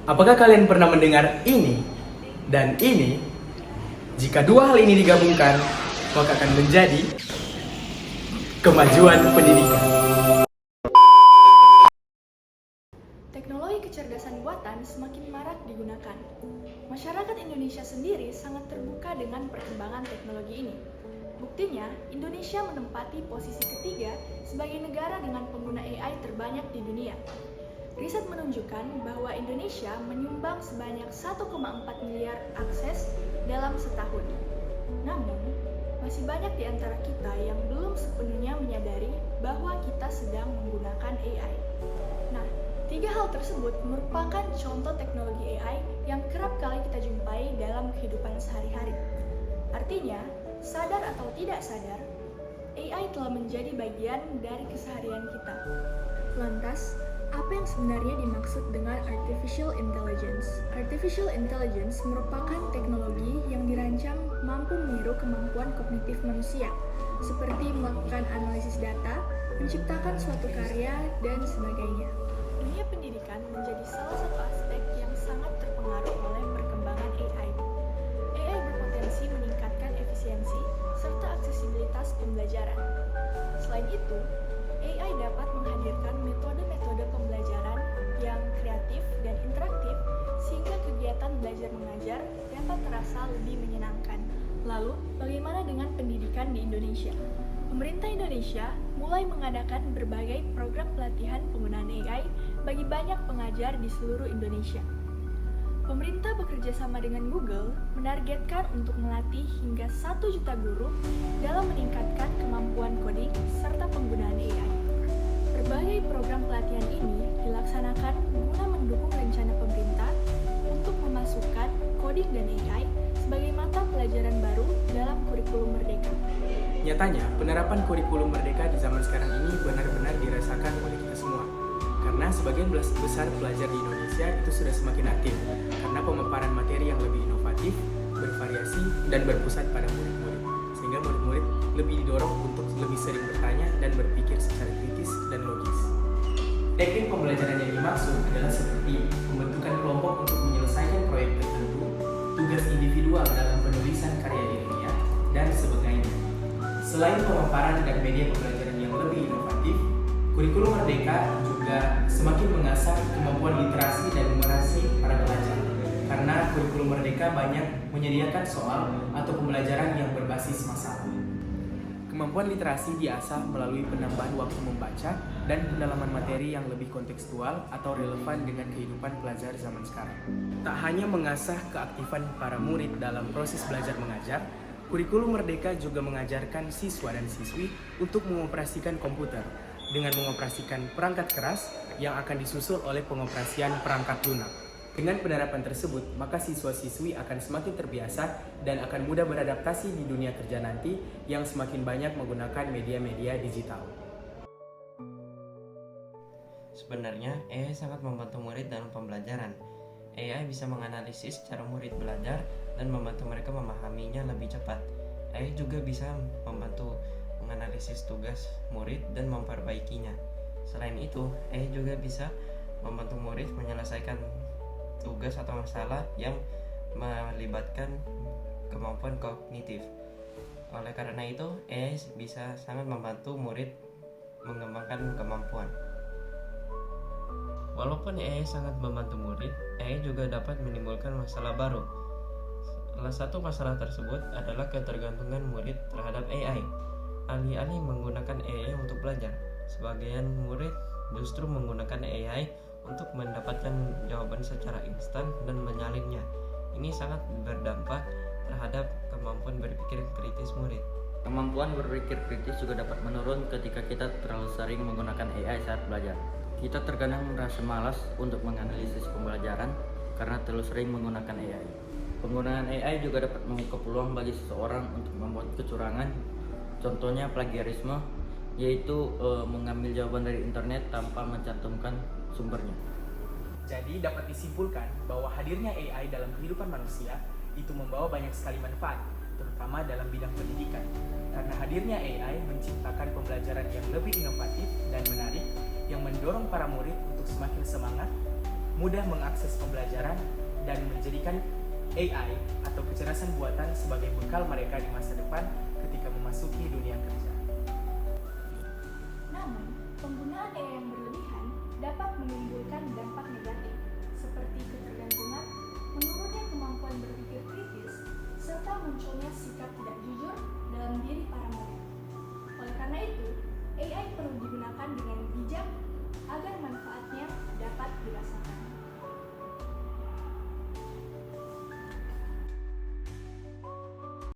Apakah kalian pernah mendengar ini dan ini? Jika dua hal ini digabungkan, maka akan menjadi kemajuan pendidikan. Teknologi kecerdasan buatan semakin marak digunakan. Masyarakat Indonesia sendiri sangat terbuka dengan perkembangan teknologi ini. Buktinya, Indonesia menempati posisi ketiga sebagai negara dengan pengguna AI terbanyak di dunia. Riset menunjukkan bahwa Indonesia menyumbang sebanyak 1,4 miliar akses dalam setahun. Namun, masih banyak di antara kita yang belum sepenuhnya menyadari bahwa kita sedang menggunakan AI. Nah, tiga hal tersebut merupakan contoh teknologi AI yang kerap kali kita jumpai dalam kehidupan sehari-hari. Artinya, sadar atau tidak sadar, AI telah menjadi bagian dari keseharian kita. Lantas, apa yang sebenarnya dimaksud dengan artificial intelligence? Artificial intelligence merupakan teknologi yang dirancang mampu meniru kemampuan kognitif manusia, seperti melakukan analisis data, menciptakan suatu karya, dan sebagainya. Dunia pendidikan menjadi salah satu aspek yang sangat terpengaruh oleh perkembangan AI. AI berpotensi meningkatkan efisiensi serta aksesibilitas pembelajaran. Selain itu, AI dapat menghadirkan metode-metode pembelajaran yang kreatif dan interaktif sehingga kegiatan belajar mengajar dapat terasa lebih menyenangkan. Lalu, bagaimana dengan pendidikan di Indonesia? Pemerintah Indonesia mulai mengadakan berbagai program pelatihan penggunaan AI bagi banyak pengajar di seluruh Indonesia. Pemerintah bekerja sama dengan Google menargetkan untuk melatih hingga 1 juta guru dalam meningkatkan kemampuan coding serta penggunaan AI. Berbagai program pelatihan ini dilaksanakan guna mendukung rencana pemerintah untuk memasukkan coding dan AI sebagai mata pelajaran baru dalam kurikulum Merdeka. Nyatanya, penerapan kurikulum Merdeka di zaman sekarang ini benar-benar dirasakan oleh kita semua. Karena sebagian besar pelajar di Indonesia itu sudah semakin aktif karena pemaparan materi yang lebih inovatif, bervariasi, dan berpusat pada murid-murid. Sehingga murid-murid lebih didorong untuk lebih sering bertanya dan berpikir secara kritis dan logis. Teknik pembelajaran yang dimaksud adalah seperti pembentukan kelompok untuk menyelesaikan proyek tertentu, tugas individual dalam penulisan karya ilmiah, dan sebagainya. Selain pemaparan dan media pembelajaran yang lebih inovatif, kurikulum Merdeka juga semakin mengasah kemampuan literasi dan numerasi para pelajar. Karena kurikulum Merdeka banyak menyediakan soal atau pembelajaran yang berbasis masalah. Kemampuan literasi diasah melalui penambahan waktu membaca dan pendalaman materi yang lebih kontekstual atau relevan dengan kehidupan pelajar zaman sekarang. Tak hanya mengasah keaktifan para murid dalam proses belajar mengajar, kurikulum Merdeka juga mengajarkan siswa dan siswi untuk mengoperasikan komputer dengan mengoperasikan perangkat keras yang akan disusul oleh pengoperasian perangkat lunak. Dengan penerapan tersebut, maka siswa-siswi akan semakin terbiasa dan akan mudah beradaptasi di dunia kerja nanti yang semakin banyak menggunakan media-media digital. Sebenarnya, AI sangat membantu murid dalam pembelajaran. AI bisa menganalisis cara murid belajar dan membantu mereka memahaminya lebih cepat. AI juga bisa membantu menganalisis tugas murid dan memperbaikinya. Selain itu, AI juga bisa membantu murid menyelesaikan tugas atau masalah yang melibatkan kemampuan kognitif. Oleh karena itu, AI bisa sangat membantu murid mengembangkan kemampuan. Walaupun AI sangat membantu murid, AI juga dapat menimbulkan masalah baru. Salah satu masalah tersebut adalah ketergantungan murid terhadap AI. Alih-alih menggunakan AI untuk belajar, sebagian murid justru menggunakan AI untuk mendapatkan jawaban secara instan dan menyalinnya. Ini sangat berdampak terhadap kemampuan berpikir kritis murid. Kemampuan berpikir kritis juga dapat menurun ketika kita terlalu sering menggunakan AI saat belajar. Kita terkadang merasa malas untuk menganalisis pembelajaran karena terlalu sering menggunakan AI. Penggunaan AI juga dapat membuka peluang bagi seseorang untuk membuat kecurangan. Contohnya plagiarisme, yaitu mengambil jawaban dari internet tanpa mencantumkan sumbernya. Jadi dapat disimpulkan bahwa hadirnya AI dalam kehidupan manusia itu membawa banyak sekali manfaat, terutama dalam bidang pendidikan. Karena hadirnya AI menciptakan pembelajaran yang lebih inovatif dan menarik yang mendorong para murid untuk semakin semangat mudah mengakses pembelajaran, dan menjadikan AI atau kecerdasan buatan sebagai bekal mereka di masa depan ketika memasuki dunia kerja. Namun, penggunaan AI yang berlebihan dapat menimbulkan dampak negatif, seperti ketergantungan, menurunnya kemampuan berpikir kritis, serta munculnya sikap tidak jujur dalam diri para murid. Oleh karena itu, AI perlu digunakan dengan